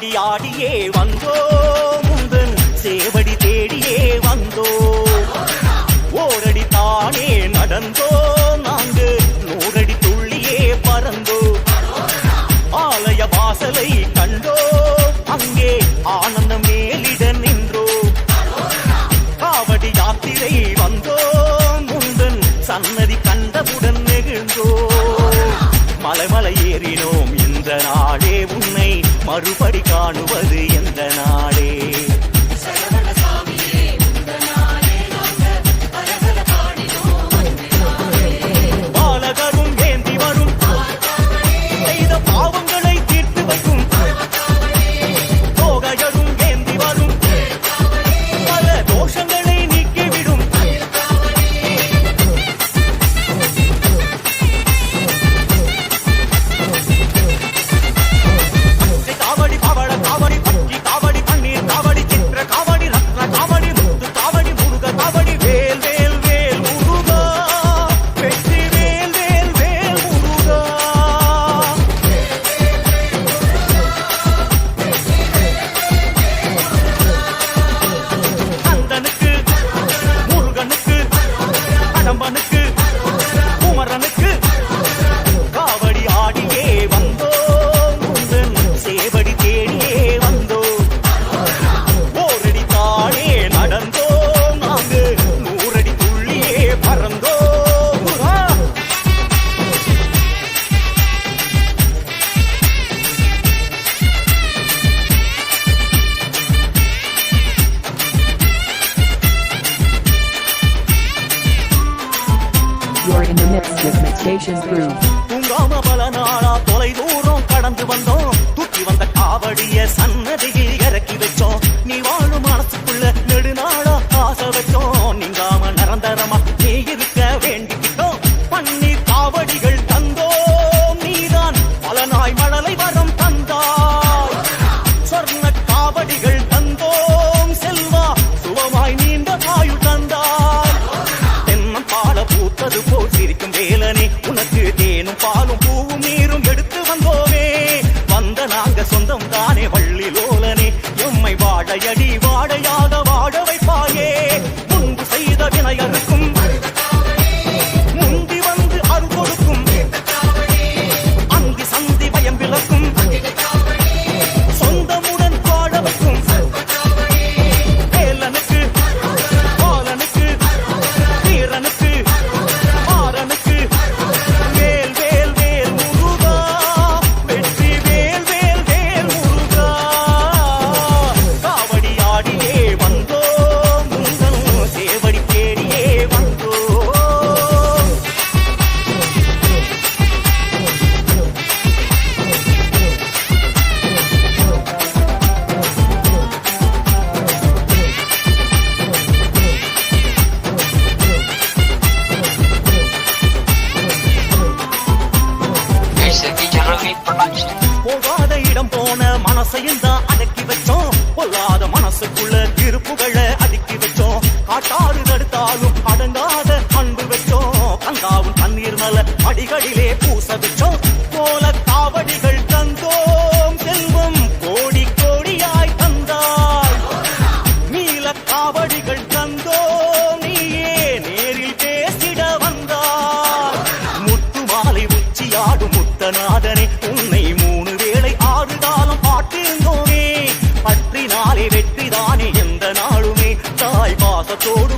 காவடி ஆடியே வந்தோ முந்தன் சேவடி தேடியே வந்தோ ஓரடி தானே நடந்தோ நான்கு நூறடி துள்ளியே பறந்தோ ஆலய வாசலை கண்டோ அங்கே ஆனந்த மேலிட நின்றோ காவடி யாத்திரை வந்தோ முந்தன் சன்னதி கண்டவுடன் நெகிழ்ந்தோ மலை ஏறினோம் இந்த நாளே உன்னை மறுபடி காணுவது எந்த நாளே பாலகரும் ஏந்தி வரும் செய்த பாவங்களை தீர்த்து வைக்கும் தோகையரும் ஏந்தி வரும் பல தோஷங்களை நீக்கிவிடும் காவடி பவள காவடி பக்கி காவடி பன்னீர் காவடி சித்திர காவடி ரத்ன காவடி முத்து காவடி முருக காவடி வேல் வேல் வேல் முருகா வெற்றி வேல் வேல் வேல் முருகா கந்தனுக்கு முருகனுக்கு கடம்பனுக்கு குமரனுக்கு காவடி ஆடியே வந்தோ முந்தன் சேவடி தேடியே வந்தோ ஓரடி தானே நடந்தோ நான்கு நூறடி துள்ளியே பறந்தோ You're in the mix with Meditation Groove. தூங்காம பல நாளா தொலை தூரம் கடந்து வந்தோம் தூக்கி வந்த காவடிய சன்னதியில் இறக்கி வச்சோம் நீ வாழும் மனசுக்குள்ள நெடுநாளா ஆசை வச்சோம் நீங்காம நிரந்தரமா நீ இருக்க வேண்டிக்கிட்டோம் பன்னீர் காவடிகள் தந்தோம் நீதான் பல நாய் மழலை வரம் தந்தாய் சொர்ண காவடிகள் தந்தோம் செல்வா சுகமாய் நீண்ட ஆயுள் தந்தாய் தென்னம் பால பூத்தது போல் சிரிக்கும் வேலனே உனக்கு தேனும் பாலும் பூவும் நீரும் எடுத்து வந்தோமே வந்த நாங்க சொந்தம் தானே வள்ளி லோலனே எம்மை வாழையடி வாழையாக வாழ வைப்பாயே முன்பு செய்த வினையருக்கும் முந்தி வந்து அருள் கொடுக்கும் அந்தி சந்தி பயம் விளக்கும் சொந்தமுடன் வாழ வைக்கும் வேலனுக்கு பாலனுக்கு வீரனுக்கு மாறனுக்கு வேல் வேல் வேல் முருகா வெற்றி வேல் வேல் வேல் முருகா காவடி ஆடியே வந்தோ முந்தன் சேவடி தேடியே வந்தோ It's a DJ Ravi production. போகாத இடம் போன மனசையும் தான் அடக்கி வச்சோம் பொல்லாத மனசுக்குள்ள திருப்புகளை அடுக்கி வச்சோம் காட்டாறு தடுத்தாலும் அடங்காத அன்பு வச்சோம் கங்காவும் தண்ணீர் நல அடிகளிலே பூச வச்சோம் போல காவடிகள் தந்தோம் செல்வம் கோடி கோடியாய் தந்தாய் நீல காவடிகள் தந்தோம் நீயே நேரில் பேசிட வந்தாய் முத்து மாலை உச்சியாடும் முத்தநாதனே உன்னை 3 வேளை 6 காலம் பாட்டிருந்தோமே பற்றினாலே வெற்றிதானே எந்த நாளுமே தாய் பாசத்தோடு